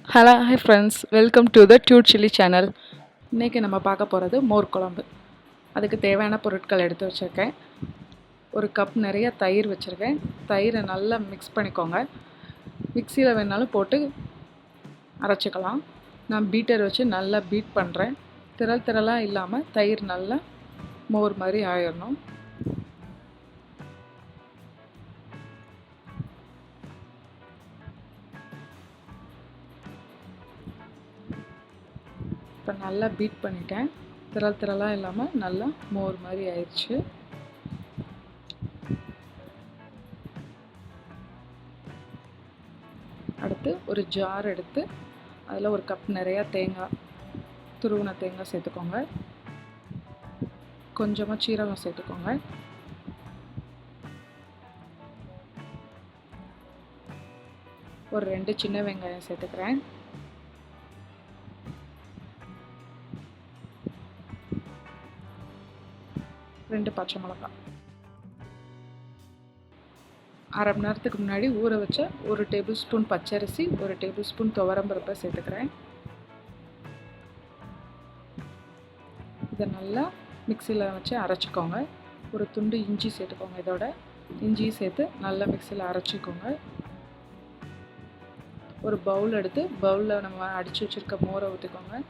Hello hi friends, welcome to the Dude chilli channel. இன்றைக்கி நம்ம பார்க்க போகிறது மோர் குழம்பு. அதுக்கு தேவையான பொருட்கள் எடுத்து வச்சுருக்கேன். ஒரு கப் நிறைய தயிர் வச்சுருக்கேன். தயிரை நல்லா மிக்ஸ் பண்ணிக்கோங்க. மிக்சியில் வேணாலும் போட்டு அரைச்சிக்கலாம். நான் பீட்டர் வச்சு நல்லா பீட் பண்ணுறேன். திரளாக இல்லாமல் தயிர் நல்லா மோர் மாதிரி ஆயிடணும். இப்போ நல்லா பீட் பண்ணிட்டேன். திரளாக இல்லாமல் நல்லா மோர் மாதிரி ஆயிடுச்சு. அடுத்து ஒரு ஜார் எடுத்து அதில் ஒரு கப் நிறையா தேங்காய், துருவின தேங்காய் சேர்த்துக்கோங்க. கொஞ்சமாக சீரகம் சேர்த்துக்கோங்க. ஒரு 2 சின்ன வெங்காயம் சேர்த்துக்கிறேன். ரெண்டு பச்சை மிளகாய். அரை மணி நேரத்துக்கு முன்னாடி ஊற வச்ச 1 டேபிள் ஸ்பூன் பச்சரிசி, 1 டேபிள் ஸ்பூன் துவரம்பருப்பை சேர்த்துக்கிறேன். இதை நல்லா மிக்சியில் வச்சு அரைச்சிக்கோங்க. ஒரு துண்டு இஞ்சி சேர்த்துக்கோங்க. இதோட இஞ்சி சேர்த்து நல்லா மிக்சியில் அரைச்சிக்கோங்க. ஒரு பவுல் எடுத்து பவுலில் நம்ம அடித்து வச்சுருக்க மோரை ஊற்றிக்கோங்க.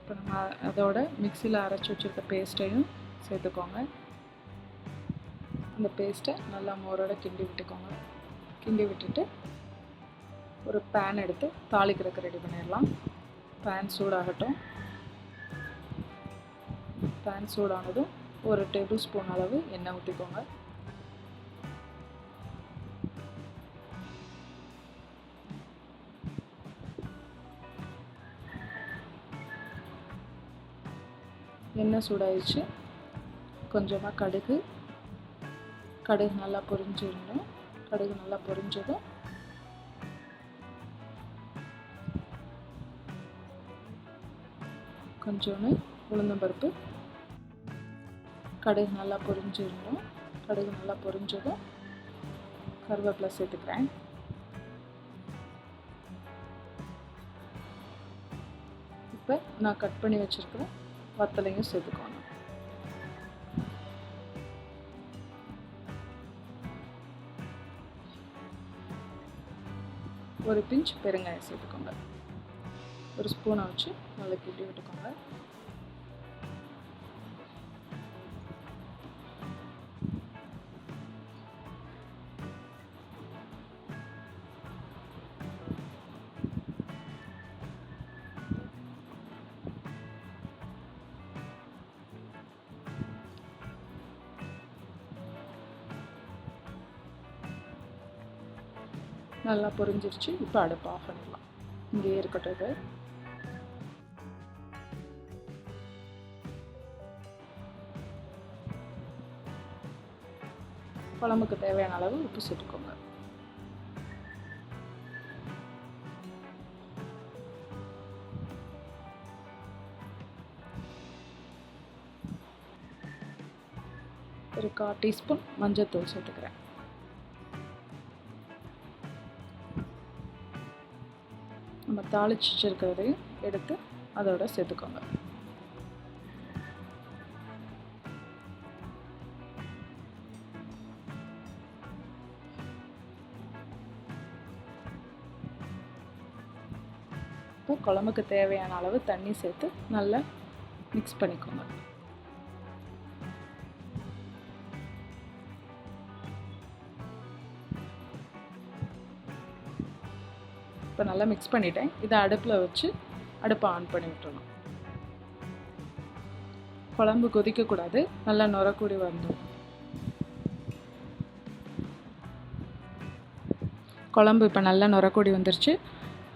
இப்போ நம்ம அதோட மிக்சியில் அரைச்சி வச்சுருக்க பேஸ்ட்டையும் சேர்த்துக்கோங்க. அந்த பேஸ்ட்டை நல்லா மோரோட கிண்டி விட்டுக்கோங்க. கிண்டி விட்டுட்டு ஒரு பேன் எடுத்து தாளிக்கிறதுக்கு ரெடி பண்ணிடலாம். பேன் சூடாகட்டும். பேன் சூடானதும் 1 டேபிள் ஸ்பூன் அளவு எண்ணெய் ஊற்றிக்கோங்க. எண்ணெய் சூடாயிடுச்சு. கொஞ்சமாக கடுகு நல்லா பொரிஞ்சிடணும். கடுகு நல்லா பொரிஞ்சதும் கொஞ்சோண்டு உளுந்தம்பருப்பு. கடுகு நல்லா பொரிஞ்சிடணும். கடுகு நல்லா பொரிஞ்சதும் கருவேப்பிலை சேர்த்துக்கிறேன். இப்போ நான் கட் பண்ணி வச்சுருக்கிறேன் வத்தலையும் சேர்த்துக்கோங்க. ஒரு பிஞ்ச் பெருங்காயம் சேர்த்துக்கோங்க. ஒரு ஸ்பூனை வச்சு நல்லா கிண்டி விட்டுக்கோங்க. நல்லா பொரிஞ்சிருச்சு. இப்போ அடுப்பு ஆஃப் பண்ணிடலாம். இங்கேயே இருக்கட்டும். இது குழம்புக்கு தேவையான அளவு உப்பு சேர்த்துக்கோங்க. ஒரு 1/4 டீஸ்பூன் மஞ்சள்தூள் சேர்த்துக்கிறேன். நம்ம தாளிச்சு வச்சுருக்கிறதையும் எடுத்து அதோட சேர்த்துக்கோங்க. இப்போ குழம்புக்கு தேவையான அளவு தண்ணி சேர்த்து நல்லா மிக்ஸ் பண்ணிக்கோங்க. இப்போ நல்லா மிக்ஸ் பண்ணிட்டேன். இதை அடுப்பில் வச்சு அடுப்பை ஆன் பண்ணி விட்டுறணும். குழம்பு கொதிக்கக்கூடாது. நல்லா நுரக்கூடி வரணும். குழம்பு இப்போ நல்லா நுரக்கூடி வந்துருச்சு.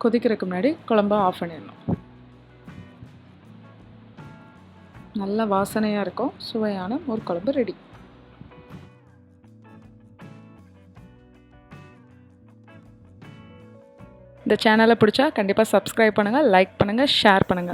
கொதிக்கிறதுக்கு முன்னாடி குழம்பை ஆஃப் பண்ணிடணும். நல்லா வாசனையாக இருக்கும். சுவையான மோர் குழம்பு ரெடி. இந்த சேனலை பிடிச்சா கண்டிப்பாக சப்ஸ்கிரைப் பண்ணுங்கள், லைக் பண்ணுங்கள், ஷேர் பண்ணுங்கள்.